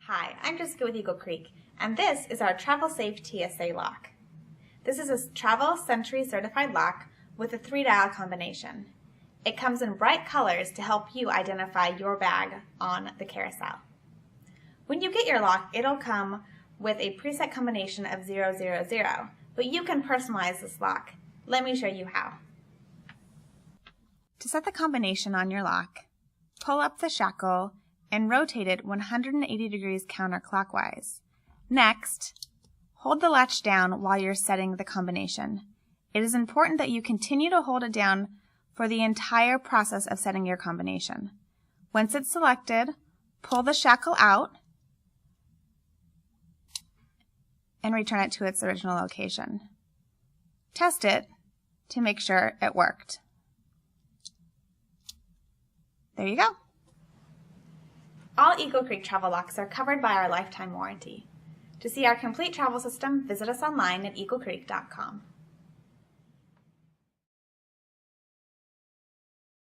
Hi, I'm Jessica with Eagle Creek, and this is our Travel Safe TSA lock. This is a Travel Century certified lock with a 3-dial combination. It comes in bright colors to help you identify your bag on the carousel. When you get your lock, it'll come with a preset combination of 000, but you can personalize this lock. Let me show you how. To set the combination on your lock, pull up the shackle and rotate it 180 degrees counterclockwise. Next, hold the latch down while you're setting the combination. It is important that you continue to hold it down for the entire process of setting your combination. Once it's selected, pull the shackle out and return it to its original location. Test it to make sure it worked. There you go. All Eagle Creek travel locks are covered by our lifetime warranty. To see our complete travel system, visit us online at eaglecreek.com.